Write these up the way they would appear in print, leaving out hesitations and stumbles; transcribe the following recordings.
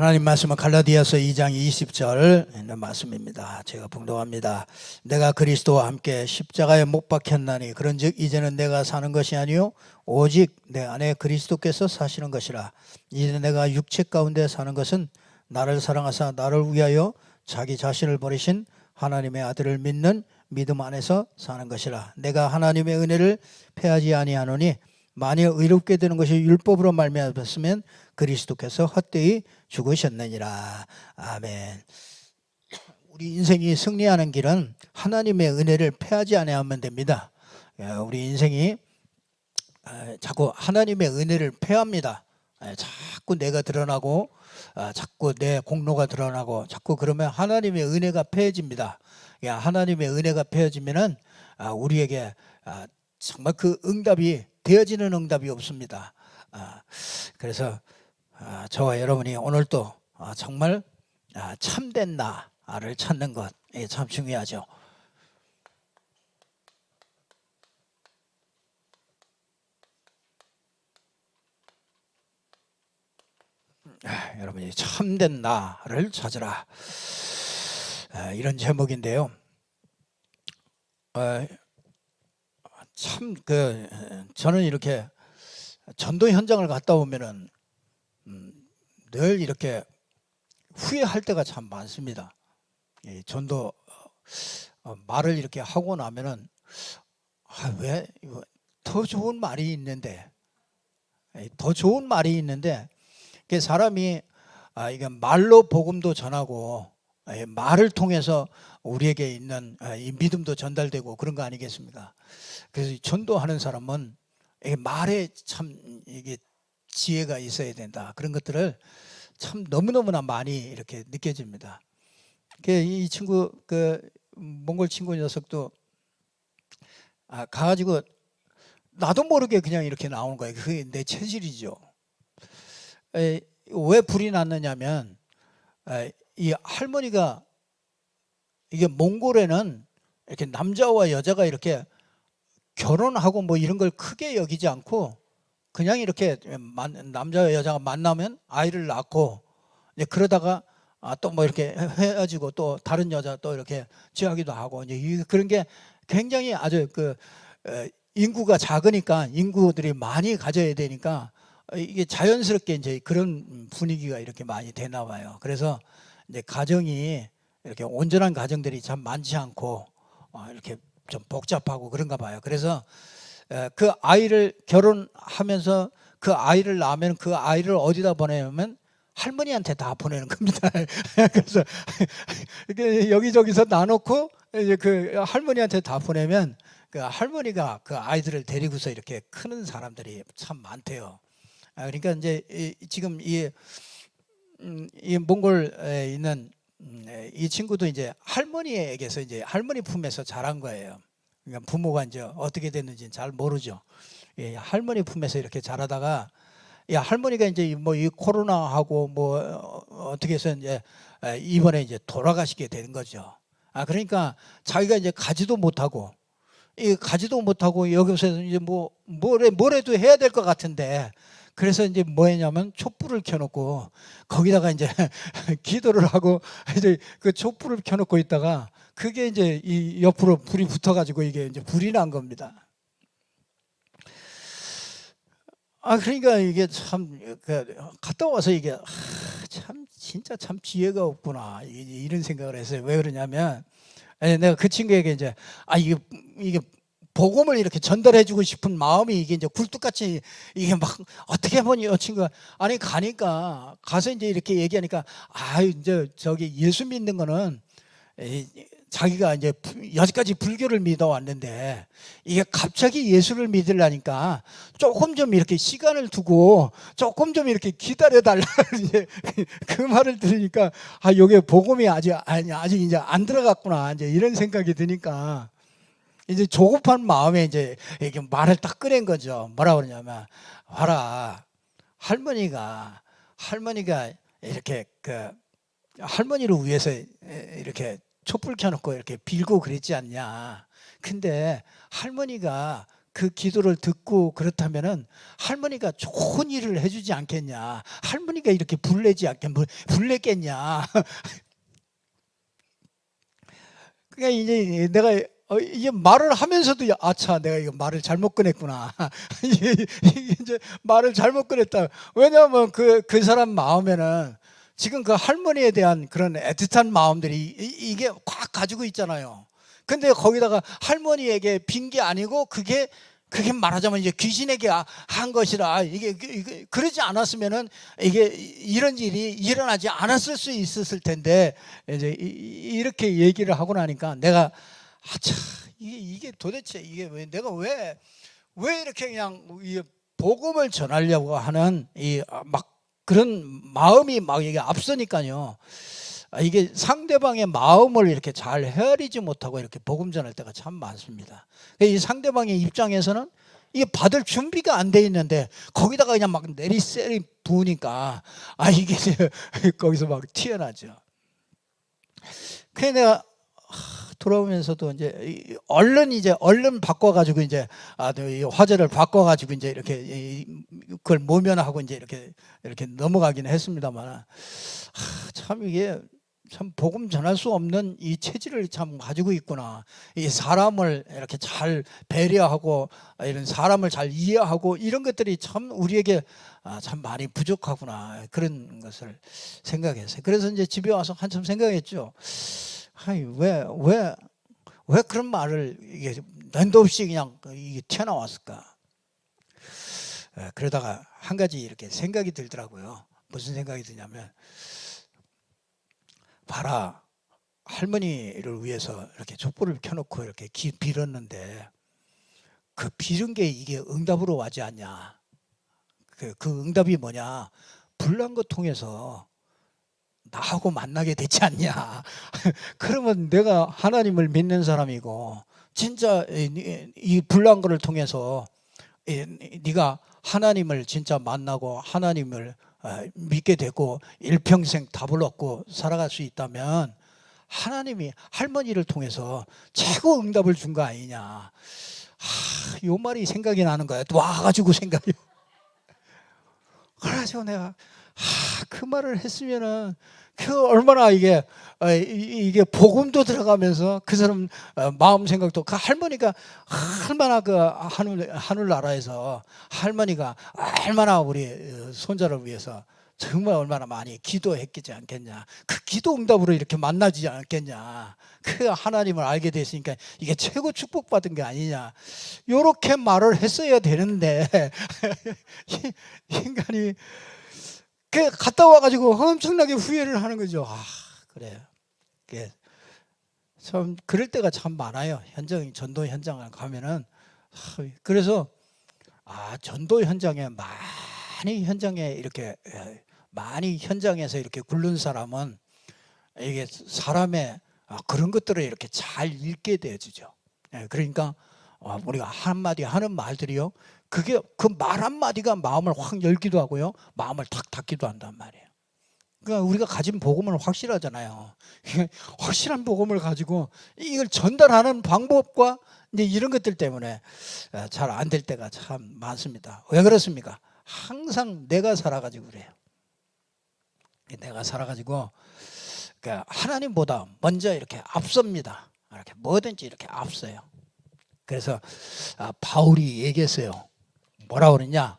하나님 말씀은 갈라디아서 2장 20절 있는 말씀입니다. 제가 봉독합니다. 내가 그리스도와 함께 십자가에 못 박혔나니 그런즉 이제는 내가 사는 것이 아니요 오직 내 안에 그리스도께서 사시는 것이라. 이제 내가 육체 가운데 사는 것은 나를 사랑하사 나를 위하여 자기 자신을 버리신 하나님의 아들을 믿는 믿음 안에서 사는 것이라. 내가 하나님의 은혜를 패하지 아니하노니 만일 의롭게 되는 것이 율법으로 말미암았으면 그리스도께서 헛되이 죽으셨느니라. 아멘. 우리 인생이 승리하는 길은 하나님의 은혜를 패하지 아니하면 됩니다. 우리 인생이 자꾸 하나님의 은혜를 패합니다. 자꾸 내가 드러나고 자꾸 내 공로가 드러나고 자꾸 그러면 하나님의 은혜가 패해집니다. 하나님의 은혜가 패해지면은 우리에게 정말 그 응답이 되어지는 응답이 없습니다. 그래서 저와 여러분이 오늘도 정말 참된 나를 찾는 것 참 중요하죠. 여러분이 참된 나를 찾으라, 이런 제목인데요. 참 저는 이렇게 전도 현장을 갔다 오면은 늘 이렇게 후회할 때가 참 많습니다. 전도 말을 이렇게 하고 나면은 왜 더 좋은 말이 있는데, 더 좋은 말이 있는데 사람이 이게 말로 복음도 전하고 말을 통해서 우리에게 있는 이 믿음도 전달되고 그런 거 아니겠습니까? 그래서 전도하는 사람은 말에 참 이게 지혜가 있어야 된다. 그런 것들을 참 너무너무나 많이 이렇게 느껴집니다. 이 친구, 몽골 친구 녀석도 가가지고 나도 모르게 그냥 이렇게 나오는 거예요. 그게 내 체질이죠. 왜 불이 났느냐면 이 할머니가 이게 몽골에는 이렇게 남자와 여자가 이렇게 결혼하고 뭐 이런 걸 크게 여기지 않고 그냥 이렇게 남자와 여자가 만나면 아이를 낳고 이제 그러다가 또 뭐 이렇게 헤어지고 또 다른 여자 또 이렇게 취하기도 하고 이제 그런 게 굉장히 아주 인구가 작으니까 인구들이 많이 가져야 되니까 이게 자연스럽게 이제 그런 분위기가 이렇게 많이 되나 봐요. 그래서 이제 가정이 이렇게 온전한 가정들이 참 많지 않고 이렇게 좀 복잡하고 그런가 봐요. 그래서 그 아이를 결혼하면서 그 아이를 낳으면 그 아이를 어디다 보내냐면 할머니한테 다 보내는 겁니다. 그래서 이렇게 여기저기서 나놓고 이제 그 할머니한테 다 보내면 그 할머니가 그 아이들을 데리고서 이렇게 크는 사람들이 참 많대요. 그러니까 이제 지금 이 몽골에 있는 이 친구도 이제 할머니에게서 이제 할머니 품에서 자란 거예요. 그러니까 부모가 이제 어떻게 됐는지는 잘 모르죠. 할머니 품에서 이렇게 자라다가 할머니가 이제 뭐 이 코로나하고 뭐 어떻게 해서 이제 이번에 이제 돌아가시게 된 거죠. 그러니까 자기가 이제 가지도 못하고 여기서 이제 뭐래도 해야 될 것 같은데, 그래서 이제 뭐 했냐면 촛불을 켜놓고 거기다가 이제 기도를 하고 이제 그 촛불을 켜놓고 있다가 그게 이제 이 옆으로 불이 붙어가지고 이게 이제 불이 난 겁니다. 그러니까 이게 참 갔다 와서 이게 참 진짜 참 지혜가 없구나 이런 생각을 했어요. 왜 그러냐면 내가 그 친구에게 이제 이게 복음을 이렇게 전달해주고 싶은 마음이 이게 이제 굴뚝같이 이게 막 어떻게 하면 이 친구가 가니까 가서 이제 이렇게 얘기하니까 이제 저기 예수 믿는 거는 자기가 이제 여기까지 불교를 믿어왔는데 이게 갑자기 예수를 믿으려니까 조금 좀 이렇게 시간을 두고 조금 좀 이렇게 기다려달라 이제 그 말을 들으니까 요게 복음이 아직 이제 안 들어갔구나 이제 이런 생각이 드니까 이제 조급한 마음에 이제 이렇게 말을 딱 꺼낸 거죠. 뭐라 그러냐면 봐라, 할머니가 이렇게 할머니를 위해서 이렇게 촛불 켜놓고 이렇게 빌고 그랬지 않냐. 근데 할머니가 그 기도를 듣고 그렇다면은 할머니가 좋은 일을 해주지 않겠냐. 할머니가 이렇게 불내지 불내겠냐. 그러니까 이제 내가 이게 말을 하면서도 아차 내가 이거 말을 잘못 꺼냈구나. 이제 말을 잘못 꺼냈다. 왜냐하면 그 사람 마음에는 지금 그 할머니에 대한 그런 애틋한 마음들이 이게 꽉 가지고 있잖아요. 근데 거기다가 할머니에게 빈 게 아니고 그게 말하자면 이제 귀신에게 한 것이라 이게 그러지 않았으면은 이게 이런 일이 일어나지 않았을 수 있었을 텐데 이제 이렇게 얘기를 하고 나니까 내가 아차 이게 도대체 이게 왜 내가 왜 이렇게 그냥 이 복음을 전하려고 하는 이 막 그런 마음이 막 이게 앞서니까요. 이게 상대방의 마음을 이렇게 잘 헤아리지 못하고 이렇게 복음 전할 때가 참 많습니다. 이 상대방의 입장에서는 이게 받을 준비가 안 돼 있는데 거기다가 그냥 막 내리세리 부으니까 이게 거기서 막 튀어나죠. 그래서 내가 돌아오면서도 이제 얼른 바꿔가지고 이제 화제를 바꿔가지고 이제 이렇게 그걸 모면하고 이제 이렇게 넘어가기는 했습니다만 참 이게 참 복음 전할 수 없는 이 체질을 참 가지고 있구나. 이 사람을 이렇게 잘 배려하고 이런 사람을 잘 이해하고 이런 것들이 참 우리에게 참 많이 부족하구나 그런 것을 생각했어요. 그래서 이제 집에 와서 한참 생각했죠. 왜 그런 말을 이게 난도 없이 그냥 이게 튀어나왔을까? 그러다가 한 가지 이렇게 생각이 들더라고요. 무슨 생각이 드냐면 봐라 할머니를 위해서 이렇게 촛불을 켜놓고 이렇게 빌었는데 그 빌은 게 이게 응답으로 와지 않냐? 그 응답이 뭐냐? 불난 거 통해서 나하고 만나게 되지 않냐. 그러면 내가 하나님을 믿는 사람이고 진짜 이 불난 거를 통해서 네가 하나님을 진짜 만나고 하나님을 믿게 되고 일평생 답을 얻고 살아갈 수 있다면 하나님이 할머니를 통해서 최고 응답을 준 거 아니냐. 요 말이 생각이 나는 거야. 또 와가지고 생각이. 그래서 내가 그 말을 했으면은 그 얼마나 이게 복음도 들어가면서 그 사람 마음 생각도 그 할머니가 얼마나 그 하늘나라에서 할머니가 얼마나 우리 손자를 위해서 정말 얼마나 많이 기도했겠지 않겠냐. 그 기도 응답으로 이렇게 만나지 않겠냐. 그 하나님을 알게 됐으니까 이게 최고 축복받은 게 아니냐. 요렇게 말을 했어야 되는데 인간이 그 갔다 와가지고 엄청나게 후회를 하는 거죠. 그래요. 참 그럴 때가 참 많아요. 전도 현장을 가면은 그래서 전도 현장에 많이 현장에서 이렇게 굴른 사람은 이게 사람의 그런 것들을 이렇게 잘 읽게 되어지죠. 그러니까 우리가 한마디 하는 말들이요. 그게 그 말 한마디가 마음을 확 열기도 하고요. 마음을 탁 닫기도 한단 말이에요. 그러니까 우리가 가진 복음은 확실하잖아요. 확실한 복음을 가지고 이걸 전달하는 방법과 이제 이런 것들 때문에 잘 안 될 때가 참 많습니다. 왜 그렇습니까? 항상 내가 살아가지고 그래요. 내가 살아가지고 그러니까 하나님보다 먼저 이렇게 앞섭니다. 이렇게 뭐든지 이렇게 앞서요. 그래서 바울이 얘기했어요. 뭐라 그러냐?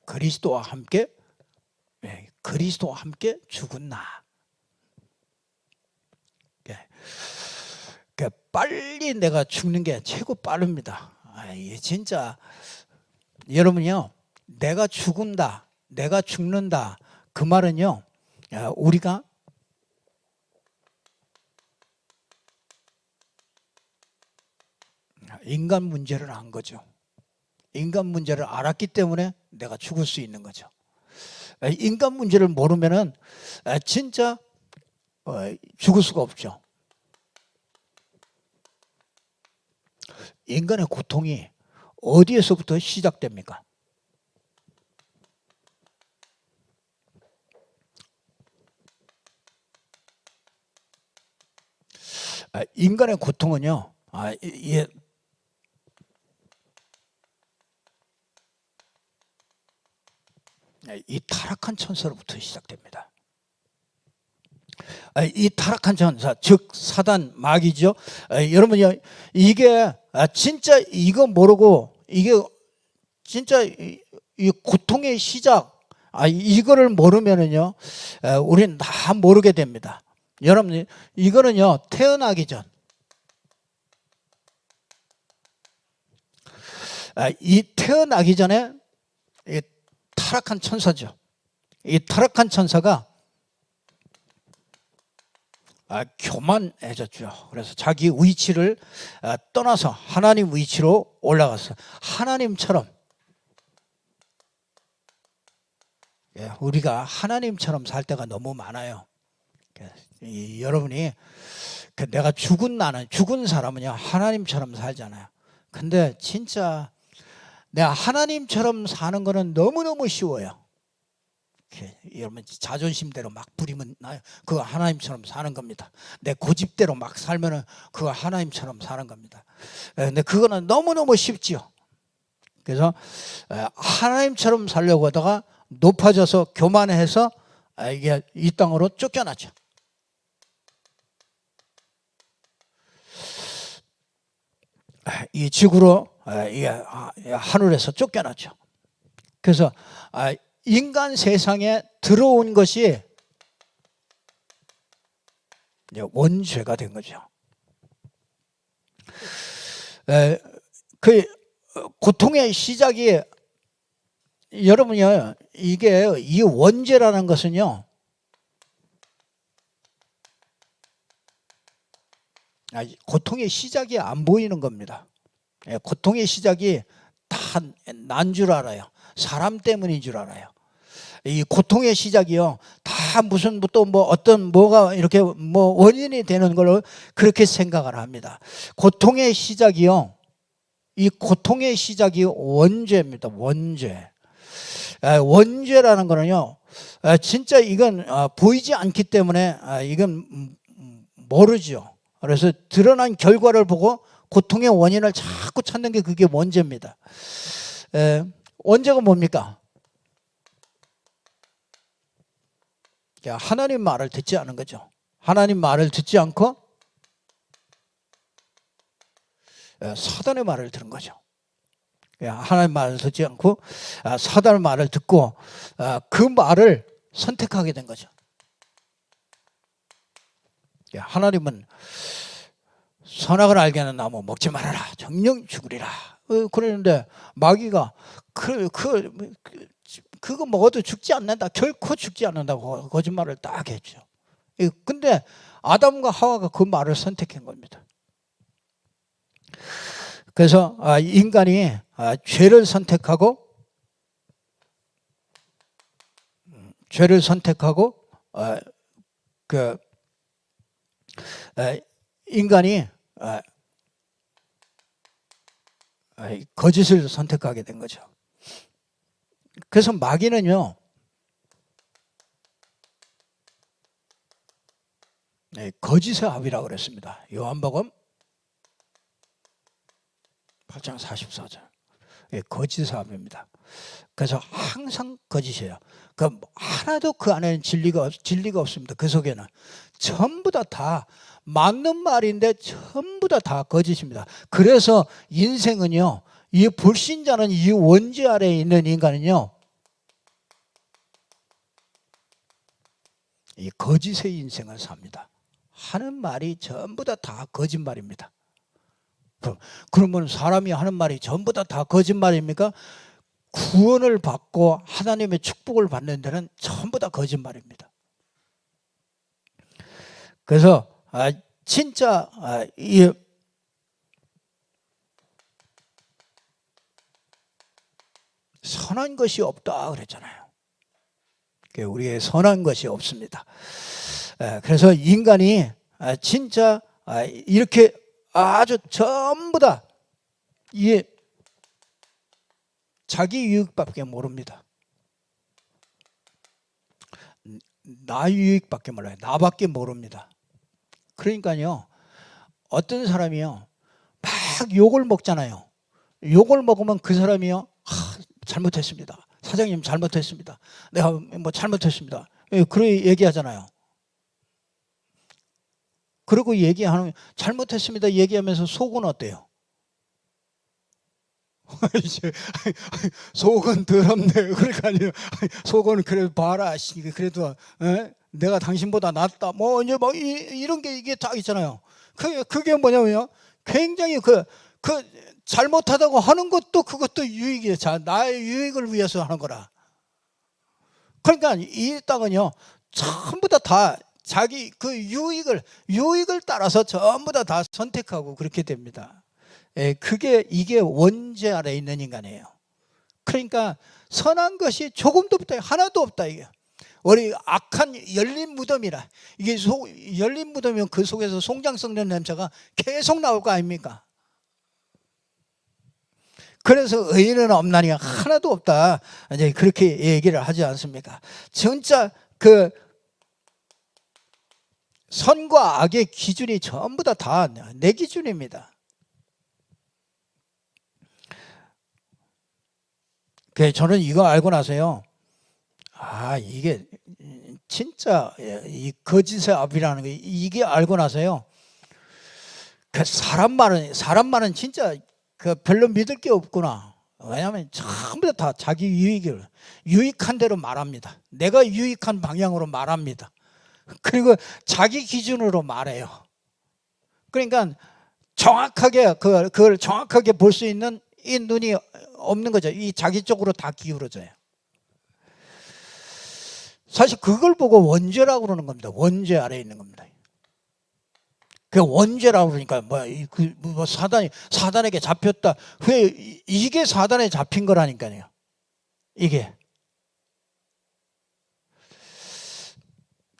그리스도와 함께 죽은 나. 빨리 내가 죽는 게 최고 빠릅니다. 이게 진짜 여러분요, 내가 죽는다, 내가 죽는다. 그 말은요, 우리가 인간 문제를 안 거죠. 인간 문제를 알았기 때문에 내가 죽을 수 있는 거죠. 인간 문제를 모르면은 진짜 죽을 수가 없죠. 인간의 고통이 어디에서부터 시작됩니까? 인간의 고통은요, 이 타락한 천사로부터 시작됩니다. 이 타락한 천사, 즉 사단, 마귀죠. 여러분요, 이게 진짜 이거 모르고, 이게 진짜 이 고통의 시작, 이거를 모르면은요, 우리는 다 모르게 됩니다. 여러분, 이거는요, 태어나기 전, 이 태어나기 전에 이 타락한 천사죠. 이 타락한 천사가 교만해졌죠. 그래서 자기 위치를 떠나서 하나님 위치로 올라갔어요. 하나님처럼, 우리가 하나님처럼 살 때가 너무 많아요. 여러분이 내가 죽은 사람은요, 하나님처럼 살잖아요. 근데 진짜 내가 하나님처럼 사는 거는 너무너무 쉬워요. 여러분 자존심대로 막 부리면 그거 하나님처럼 사는 겁니다. 내 고집대로 막 살면은 그거 하나님처럼 사는 겁니다. 근데 그거는 너무너무 쉽지요. 그래서 하나님처럼 살려고 하다가 높아져서 교만해서 이게 이 땅으로 쫓겨났죠. 이 지구로 하늘에서 쫓겨났죠. 그래서 인간 세상에 들어온 것이 원죄가 된 거죠. 그 고통의 시작이, 여러분요, 이게 이 원죄라는 것은요, 고통의 시작이 안 보이는 겁니다. 고통의 시작이 다 난 줄 알아요. 사람 때문인 줄 알아요. 이 고통의 시작이요, 다 무슨 또 뭐가 이렇게 원인이 되는 걸로 그렇게 생각을 합니다. 고통의 시작이요, 이 고통의 시작이 원죄입니다. 원죄. 원죄라는 거는요, 진짜 이건 보이지 않기 때문에 이건 모르죠. 그래서 드러난 결과를 보고 고통의 원인을 자꾸 찾는 게 그게 원죄입니다. 원죄가 뭡니까? 하나님 말을 듣지 않은 거죠. 하나님 말을 듣지 않고 사단의 말을 들은 거죠. 하나님 말을 듣지 않고 사단의 말을 듣고 그 말을 선택하게 된 거죠. 하나님은 선악을 알게 하는 나무 먹지 말아라, 정령 죽으리라 그러는데, 마귀가 그거 먹어도 죽지 않는다, 결코 죽지 않는다고 거짓말을 딱 했죠. 근데 아담과 하와가 그 말을 선택한 겁니다. 그래서 인간이 죄를 선택하고 인간이 거짓을 선택하게 된 거죠. 그래서 마귀는요, 거짓의 압이라고 그랬습니다. 요한복음 8장 44절. 거짓의 압입니다. 그래서 항상 거짓이에요. 하나도 그 안에는 진리가 없습니다. 그 속에는 전부 다 맞는 말인데 전부 다 거짓입니다. 그래서 인생은요, 이 불신자는, 이 원죄 아래에 있는 인간은요, 이 거짓의 인생을 삽니다. 하는 말이 전부 다 거짓말입니다. 그러면 사람이 하는 말이 전부 다 거짓말입니까? 구원을 받고 하나님의 축복을 받는 데는 전부 다 거짓말입니다. 그래서 진짜 이 선한 것이 없다 그랬잖아요. 우리의 선한 것이 없습니다. 그래서 인간이 진짜 이렇게 아주 전부 다 이 자기 유익밖에 모릅니다. 나 유익밖에 몰라요. 나밖에 모릅니다. 그러니까요, 어떤 사람이요 막 욕을 먹잖아요. 욕을 먹으면 그 사람이요 잘못했습니다. 사장님 잘못했습니다. 내가 뭐 잘못했습니다. 그래 얘기하잖아요. 그리고 얘기하는 잘못했습니다 얘기하면서 속은 어때요? 속은 더럽네. 그러니까 아니에요. 속은 그래도 봐라. 그래도 내가 당신보다 낫다. 뭐 이제 뭐 이런 게 이게 딱 있잖아요. 그게 뭐냐면요. 굉장히 그 잘못하다고 하는 것도 그것도 유익이에요. 자, 나의 유익을 위해서 하는 거라. 그러니까 이 땅은요 전부 다 자기 그 유익을 따라서 전부 다 선택하고 그렇게 됩니다. 이게 원죄 아래 있는 인간이에요. 그러니까 선한 것이 조금도 없다. 하나도 없다. 이게 우리 악한 열린 무덤이라. 이게 열린 무덤이면 그 속에서 송장 썩는 냄새가 계속 나올 거 아닙니까? 그래서 의인은 없나니 하나도 없다. 이제 그렇게 얘기를 하지 않습니까? 진짜 그 선과 악의 기준이 전부 다 내 기준입니다. 저는 이거 알고 나서요. 이게 진짜 이 거짓의 압이라는 거 이게 알고 나서요. 그 사람 말은 진짜 별로 믿을 게 없구나. 왜냐하면 전부 다 자기 유익한 대로 말합니다. 내가 유익한 방향으로 말합니다. 그리고 자기 기준으로 말해요. 그러니까 정확하게 그걸 정확하게 볼 수 있는 이 눈이 없는 거죠. 이 자기 쪽으로 다 기울어져요. 사실 그걸 보고 원죄라고 그러는 겁니다. 원죄 아래에 있는 겁니다. 그 원죄라고 그러니까 뭐 사단에게 잡혔다. 왜 이게 사단에 잡힌 거라니까요. 이게.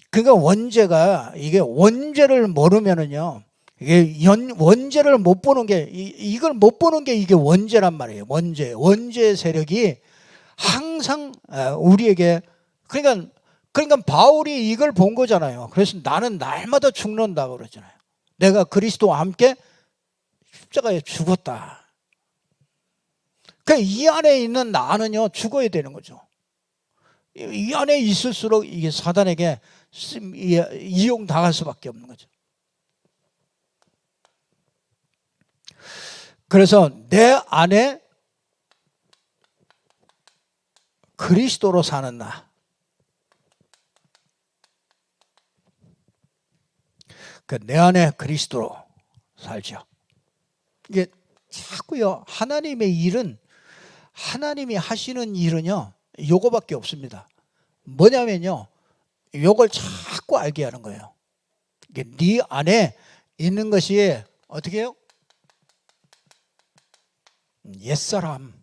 그러니까 원죄가 이게 원죄를 모르면은요. 이게 원죄를 못 보는 게 이걸 못 보는 게 이게 원죄란 말이에요. 원죄의 세력이 항상 우리에게 그러니까 바울이 이걸 본 거잖아요. 그래서 나는 날마다 죽는다 그러잖아요. 내가 그리스도와 함께 십자가에 죽었다. 그러니까 이 안에 있는 나는요 죽어야 되는 거죠. 이 안에 있을수록 이게 사단에게 이용당할 수밖에 없는 거죠. 그래서 내 안에 그리스도로 사는 나. 내 안에 그리스도로 살죠. 이게 자꾸요 하나님의 일은 하나님이 하시는 일은요 요거밖에 없습니다. 뭐냐면요 요걸 자꾸 알게 하는 거예요. 이게 네 안에 있는 것이 어떻게 해요? 옛사람.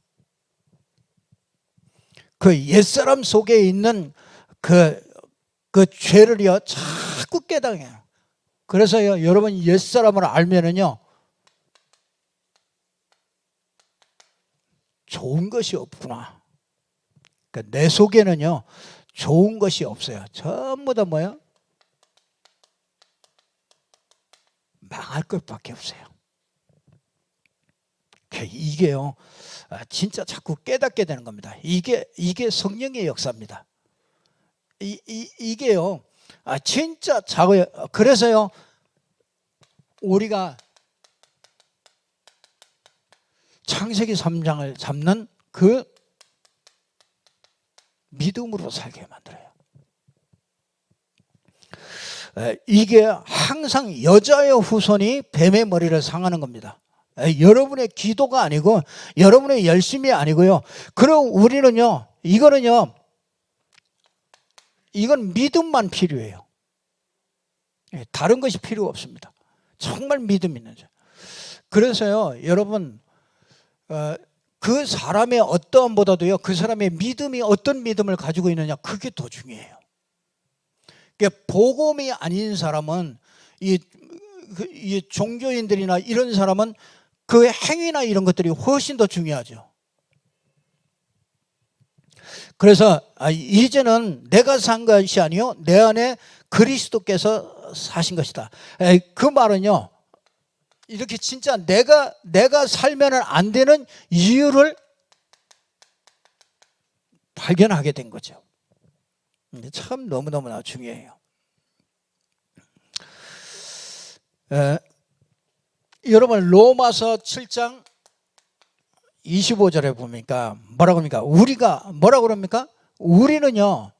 그 옛사람 속에 있는 그 죄를요 자꾸 깨달아요. 그래서요 여러분 옛사람을 알면은요 좋은 것이 없구나. 그러니까 내 속에는요 좋은 것이 없어요. 전부 다 뭐예요? 망할 것밖에 없어요. 이게요 진짜 자꾸 깨닫게 되는 겁니다. 이게 성령의 역사입니다. 이게요 진짜 작아요. 그래서요 우리가 창세기 3장을 잡는 그 믿음으로 살게 만들어요. 이게 항상 여자의 후손이 뱀의 머리를 상하는 겁니다. 여러분의 기도가 아니고 여러분의 열심이 아니고요. 그럼 우리는요 이건 믿음만 필요해요. 다른 것이 필요 없습니다. 정말 믿음 있는 자. 그래서요 여러분 그 사람의 어떠함보다도요 그 사람의 믿음이 어떤 믿음을 가지고 있느냐 그게 더 중요해요. 그러니까 복음이 아닌 사람은 이 종교인들이나 이런 사람은 그 행위나 이런 것들이 훨씬 더 중요하죠. 그래서 이제는 내가 산 것이 아니요 내 안에 그리스도께서 사신 것이다. 그 말은요 이렇게 진짜 내가 살면 안 되는 이유를 발견하게 된 거죠. 참 너무너무나 중요해요. 여러분 로마서 7장 25절에 보니까 뭐라고 합니까? 우리가 뭐라고 그럽니까? 우리는요,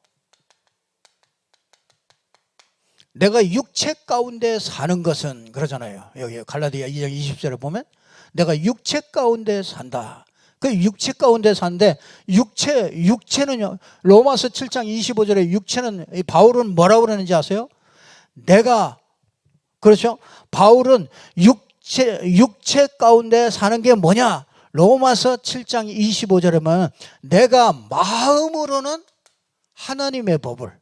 내가 육체 가운데 사는 것은 그러잖아요. 여기 갈라디아 2장 20절에 보면 내가 육체 가운데 산다. 그 육체 가운데 사는데 육체는요, 로마서 7장 25절에 육체는 바울은 뭐라고 그러는지 아세요? 내가, 그렇죠? 바울은 육체 가운데 사는 게 뭐냐? 로마서 7장 25절에 보면 내가 마음으로는 하나님의 법을,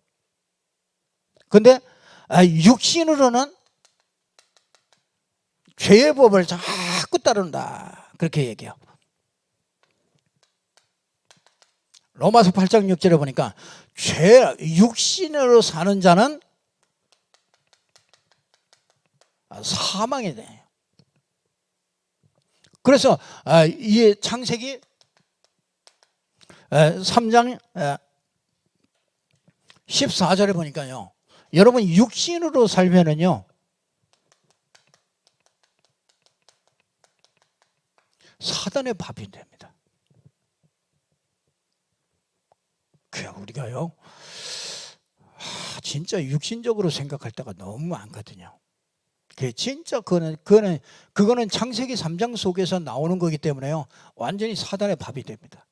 근데 육신으로는 죄의 법을 자꾸 따른다. 그렇게 얘기해요. 로마서 8장 6절에 보니까 육신으로 사는 자는 사망이 돼요. 그래서 이 창세기 3장 14절에 보니까요, 여러분 육신으로 살면은요 사단의 밥이 됩니다. 그냥 우리가요 진짜 육신적으로 생각할 때가 너무 많거든요. 진짜 그거는 창세기 3장 속에서 나오는 거기 때문에요 완전히 사단의 밥이 됩니다.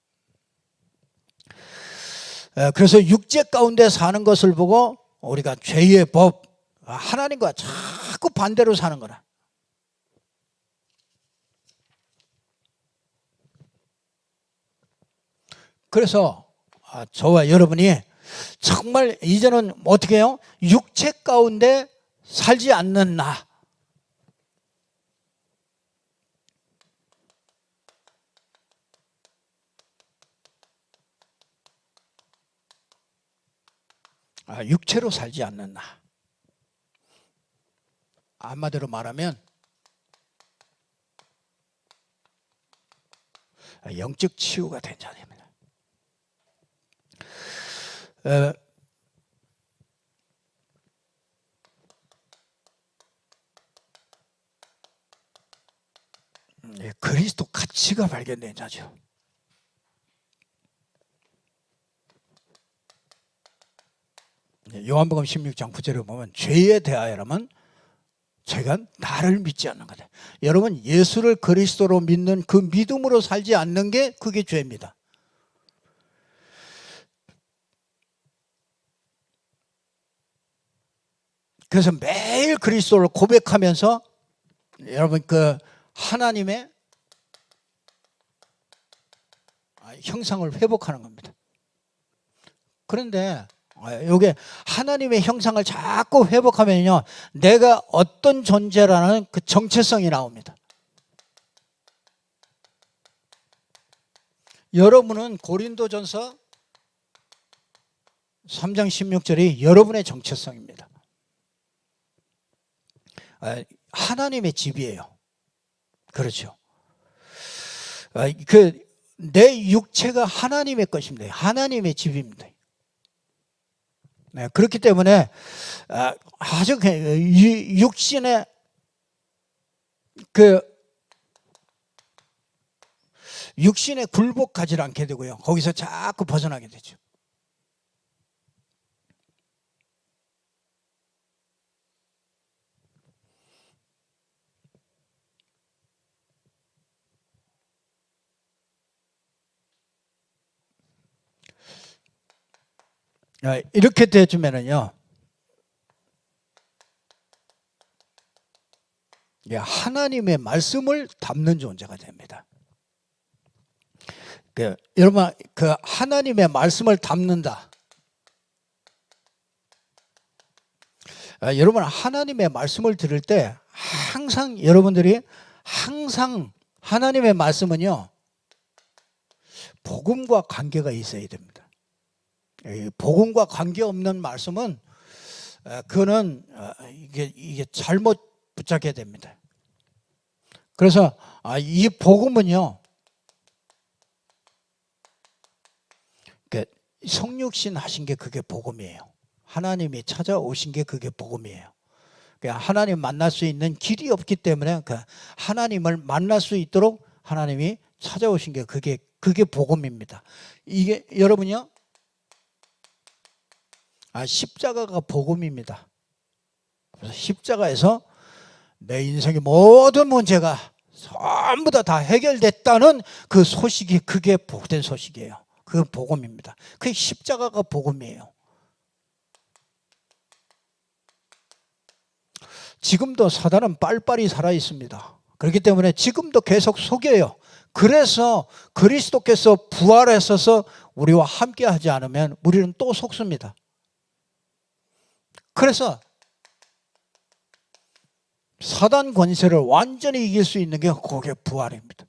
그래서 육체 가운데 사는 것을 보고 우리가 죄의 법, 하나님과 자꾸 반대로 사는 거라. 그래서 저와 여러분이 정말 이제는 어떻게 해요? 육체 가운데 살지 않는 나, 육체로 살지 않는 나, 한마디로 말하면 영적 치유가 된 자입니다. 그리스도 가치가 발견된 자죠. 요한복음 16장 9절에 보면 죄에 대하여라면 죄가 나를 믿지 않는 거다. 여러분 예수를 그리스도로 믿는 그 믿음으로 살지 않는 게 그게 죄입니다. 그래서 매일 그리스도를 고백하면서 여러분 그 하나님의 형상을 회복하는 겁니다. 그런데 이게 하나님의 형상을 자꾸 회복하면요 내가 어떤 존재라는 그 정체성이 나옵니다. 여러분은 고린도전서 3장 16절이 여러분의 정체성입니다. 하나님의 집이에요. 그렇죠. 내 육체가 하나님의 것입니다. 하나님의 집입니다. 네, 그렇기 때문에 아주 육신의 육신에 굴복하지 않게 되고요. 거기서 자꾸 벗어나게 되죠. 이렇게 되어주면은요 하나님의 말씀을 담는 존재가 됩니다. 여러분 그 하나님의 말씀을 담는다. 여러분 하나님의 말씀을 들을 때 항상 여러분들이 항상 하나님의 말씀은요 복음과 관계가 있어야 됩니다. 복음과 관계없는 말씀은 그거는 이게 잘못 붙잡게 됩니다. 그래서 이 복음은요, 성육신 하신 게 그게 복음이에요. 하나님이 찾아오신 게 그게 복음이에요. 하나님 만날 수 있는 길이 없기 때문에 하나님을 만날 수 있도록 하나님이 찾아오신 게 그게 복음입니다. 이게 여러분요, 십자가가 복음입니다. 그래서 십자가에서 내 인생의 모든 문제가 전부 다 해결됐다는 그 소식이, 그게 복된 소식이에요. 그 복음입니다. 그 십자가가 복음이에요. 지금도 사단은 빨빨이 살아 있습니다. 그렇기 때문에 지금도 계속 속여요. 그래서 그리스도께서 부활하셔서 우리와 함께 하지 않으면 우리는 또 속습니다. 그래서 사단 권세를 완전히 이길 수 있는 게 그게 부활입니다.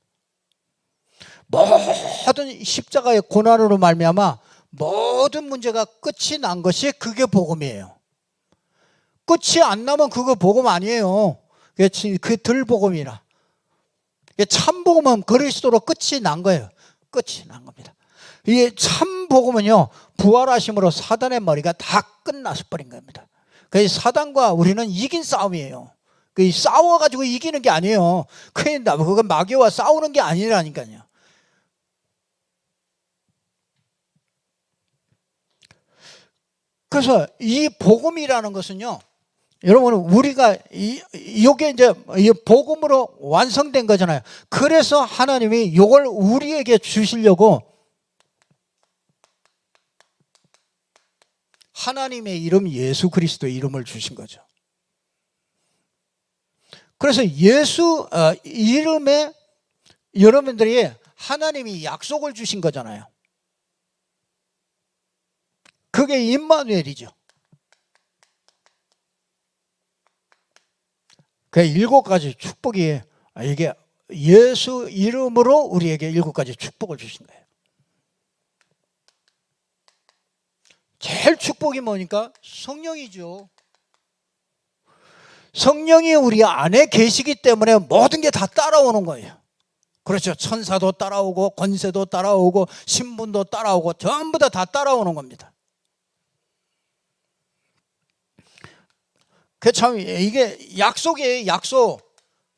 모든 십자가의 고난으로 말미암아 모든 문제가 끝이 난 것이 그게 복음이에요. 끝이 안 나면 그거 복음 아니에요. 그 들복음이라. 참 복음은 그리스도로 끝이 난 거예요. 끝이 난 겁니다. 이 참 복음은요, 부활하심으로 사단의 머리가 다 끝나서 버린 겁니다. 그래서 사단과 우리는 이긴 싸움이에요. 싸워가지고 이기는 게 아니에요. 그건 마귀와 싸우는 게 아니라니까요. 그래서 이 복음이라는 것은요, 여러분, 우리가 이게 이제 이 복음으로 완성된 거잖아요. 그래서 하나님이 이걸 우리에게 주시려고 하나님의 이름 예수 그리스도의 이름을 주신 거죠. 그래서 예수 이름에 여러분들이 하나님이 약속을 주신 거잖아요. 그게 임마누엘이죠. 그 7가지 축복이, 이게 예수 이름으로 우리에게 7가지 축복을 주신 거예요. 제일 축복이 뭐니까? 성령이죠. 성령이 우리 안에 계시기 때문에 모든 게 다 따라오는 거예요. 그렇죠. 천사도 따라오고 권세도 따라오고 신분도 따라오고 전부 다 따라오는 겁니다. 그 참 이게 약속이에요, 약속.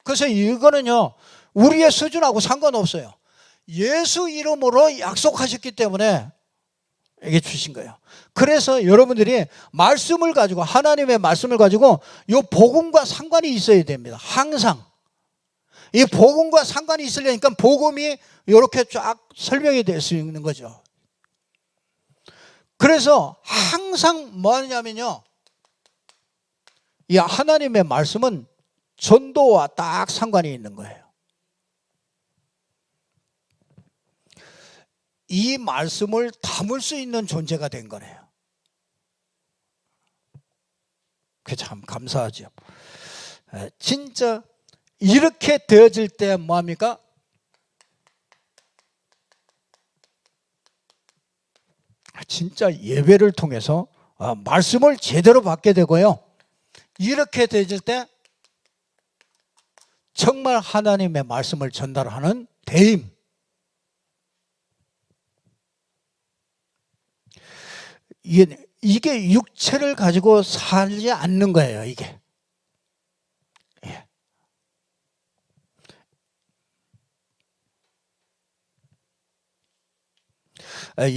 그래서 이거는요, 우리의 수준하고 상관없어요. 예수 이름으로 약속하셨기 때문에 이게 주신 거예요. 그래서 여러분들이 말씀을 가지고, 하나님의 말씀을 가지고 이 복음과 상관이 있어야 됩니다. 항상. 이 복음과 상관이 있으려니까 복음이 이렇게 쫙 설명이 될 수 있는 거죠. 그래서 항상 뭐 하냐면요, 이 하나님의 말씀은 전도와 딱 상관이 있는 거예요. 이 말씀을 담을 수 있는 존재가 된 거네요. 그게 참 감사하죠. 진짜 이렇게 되어질 때 뭐합니까? 진짜 예배를 통해서 말씀을 제대로 받게 되고요. 이렇게 되어질 때 정말 하나님의 말씀을 전달하는 대임. 이게 육체를 가지고 살지 않는 거예요, 이게. 예.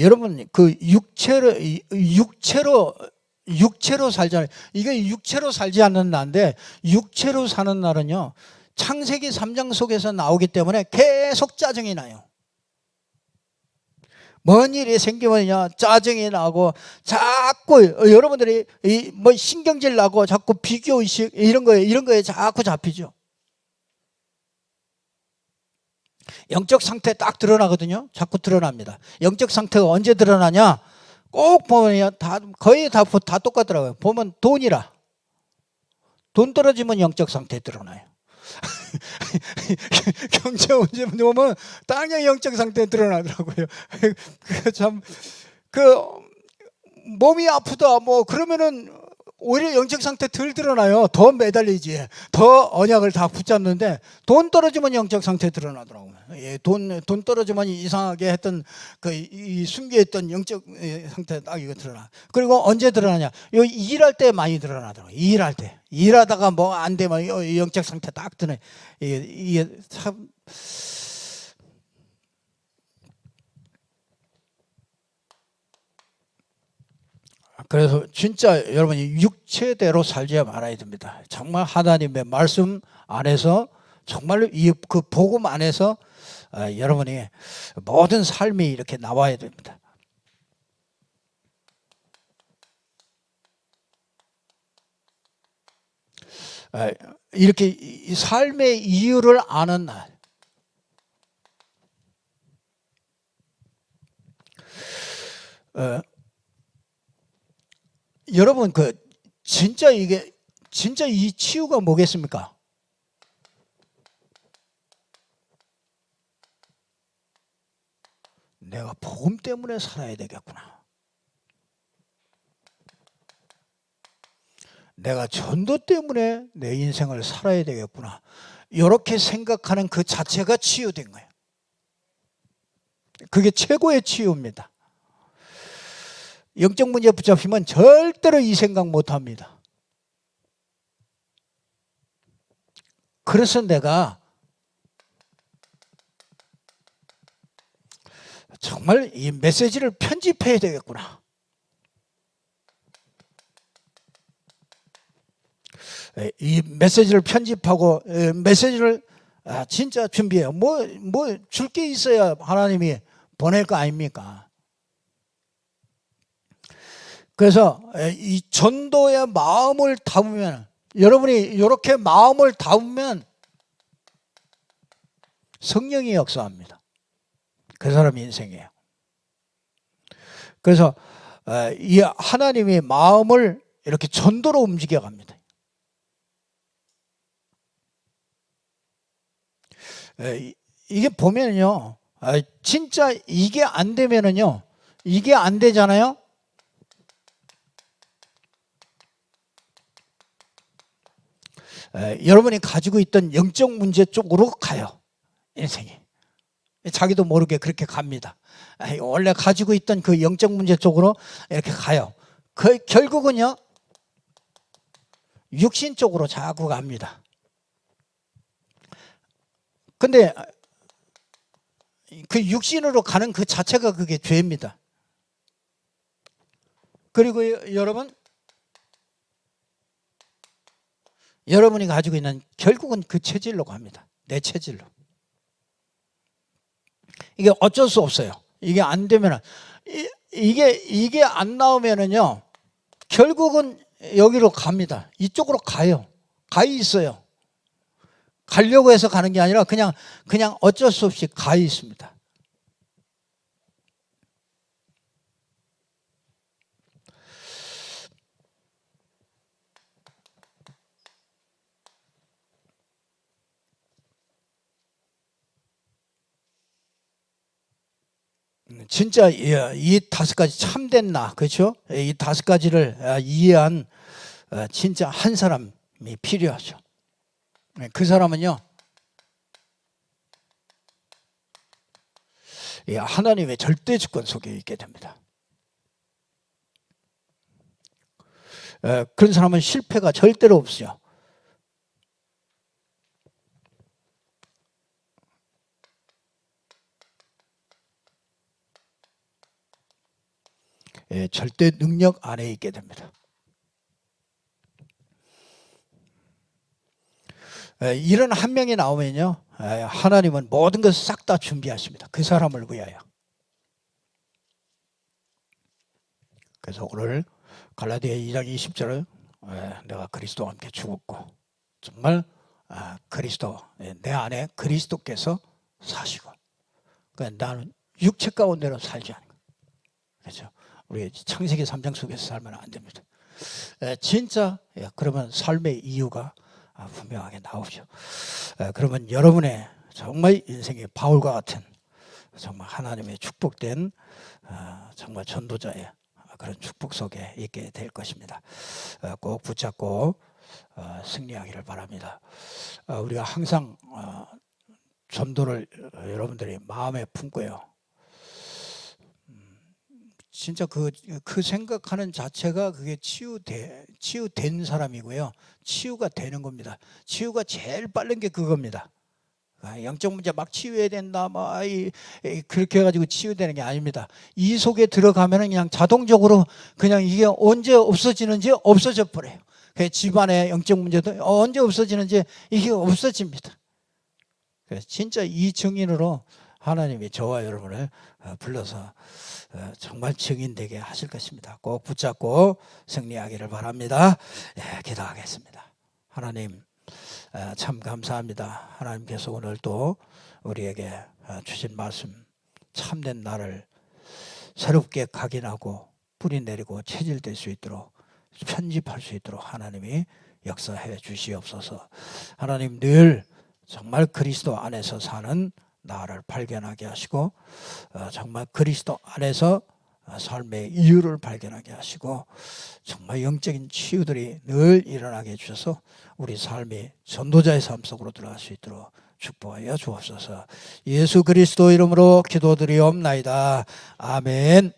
여러분, 그 육체로 살잖아요. 이게 육체로 살지 않는 날인데, 육체로 사는 날은요, 창세기 3장 속에서 나오기 때문에 계속 짜증이 나요. 뭔 일이 생기면요, 짜증이 나고, 자꾸 여러분들이 뭐 신경질 나고, 자꾸 비교의식 이런 거에 자꾸 잡히죠. 영적 상태 딱 드러나거든요. 자꾸 드러납니다. 영적 상태가 언제 드러나냐? 꼭 보면 거의 다 똑같더라고요. 보면 돈이라. 돈 떨어지면 영적 상태 드러나요. 경제 문제 보면 당연히 영적 상태 드러나더라고요. 참, 몸이 아프다 뭐 그러면은 오히려 영적 상태 덜 드러나요. 더 매달리지. 더 언약을 다 붙잡는데 돈 떨어지면 영적 상태 드러나더라고요. 예, 돈 떨어지면 이상하게 했던 이 숨겨있던 영적 상태 딱 이거 드러나. 그리고 언제 드러나냐? 요 일할 때 많이 드러나더라고요. 일할 때. 일하다가 뭐 안 되면 영적 상태 딱 드네. 이게 참. 그래서 진짜 여러분이 육체대로 살지 말아야 됩니다. 정말 하나님의 말씀 안에서 정말 그 복음 안에서 여러분이 모든 삶이 이렇게 나와야 됩니다. 이렇게 삶의 이유를 아는 날. 여러분 진짜 이 치유가 뭐겠습니까? 내가 복음 때문에 살아야 되겠구나. 내가 전도 때문에 내 인생을 살아야 되겠구나. 이렇게 생각하는 그 자체가 치유된 거예요. 그게 최고의 치유입니다. 영적 문제 붙잡히면 절대로 이 생각 못 합니다. 그래서 내가 정말 이 메시지를 편집해야 되겠구나. 이 메시지를 편집하고 메시지를 진짜 준비해요. 뭐 줄 게 있어야 하나님이 보낼 거 아닙니까? 그래서 이 전도의 마음을 담으면, 여러분이 이렇게 마음을 담으면 성령이 역사합니다. 그 사람의 인생이에요. 그래서 이 하나님의 마음을 이렇게 전도로 움직여 갑니다. 이게 보면요, 진짜 이게 안 되면은요, 이게 안 되잖아요. 여러분이 가지고 있던 영적 문제 쪽으로 가요. 인생이. 자기도 모르게 그렇게 갑니다. 원래 가지고 있던 그 영적 문제 쪽으로 이렇게 가요. 결국은요, 육신 쪽으로 자꾸 갑니다. 근데 그 육신으로 가는 그 자체가 그게 죄입니다. 그리고 여러분이 가지고 있는 결국은 그 체질로 갑니다. 내 체질로. 이게 어쩔 수 없어요. 이게 안 되면은, 이게 안 나오면은요, 결국은 여기로 갑니다. 이쪽으로 가요. 가 있어요. 가려고 해서 가는 게 아니라 그냥 어쩔 수 없이 가 있습니다. 진짜 이 5가지 참된 나, 그렇죠? 이 5가지를 이해한 진짜 한 사람이 필요하죠. 그 사람은요, 하나님의 절대 주권 속에 있게 됩니다. 그런 사람은 실패가 절대로 없어요. 절대 능력 안에 있게 됩니다. 이런 한 명이 나오면요, 하나님은 모든 것을 싹 다 준비하십니다. 그 사람을 위하여. 그래서 오늘 갈라디아 2장 20절을 내가 그리스도와 함께 죽었고 정말 그리스도, 내 안에 그리스도께서 사시고, 그러니까 나는 육체 가운데로 살지 않는 거예요. 그렇죠? 우리 창세기 3장 속에서 살면 안 됩니다. 진짜 그러면 삶의 이유가 분명하게 나오죠. 그러면 여러분의 정말 인생의 바울과 같은 정말 하나님의 축복된 정말 전도자의 그런 축복 속에 있게 될 것입니다. 꼭 붙잡고 승리하기를 바랍니다. 우리가 항상 전도를 여러분들이 마음에 품고요. 진짜 그 생각하는 자체가 그게 치유된 사람이고요. 치유가 되는 겁니다. 치유가 제일 빠른 게 그겁니다. 영적 문제 막 치유해야 된다, 그렇게 해가지고 치유되는 게 아닙니다. 이 속에 들어가면 그냥 자동적으로 그냥 이게 언제 없어지는지 없어져 버려요. 집안의 영적 문제도 언제 없어지는지 이게 없어집니다. 그래서 진짜 이 증인으로 하나님이 저와 여러분을 불러서 정말 증인되게 하실 것입니다. 꼭 붙잡고 승리하기를 바랍니다. 기도하겠습니다. 하나님, 참 감사합니다. 하나님께서 오늘 또 우리에게 주신 말씀, 참된 나를 새롭게 각인하고 뿌리 내리고 체질될 수 있도록, 편집할 수 있도록 하나님이 역사해 주시옵소서. 하나님, 늘 정말 그리스도 안에서 사는 나를 발견하게 하시고, 정말 그리스도 안에서 삶의 이유를 발견하게 하시고, 정말 영적인 치유들이 늘 일어나게 해주셔서 우리 삶이 전도자의 삶 속으로 들어갈 수 있도록 축복하여 주옵소서. 예수 그리스도 이름으로 기도드리옵나이다. 아멘.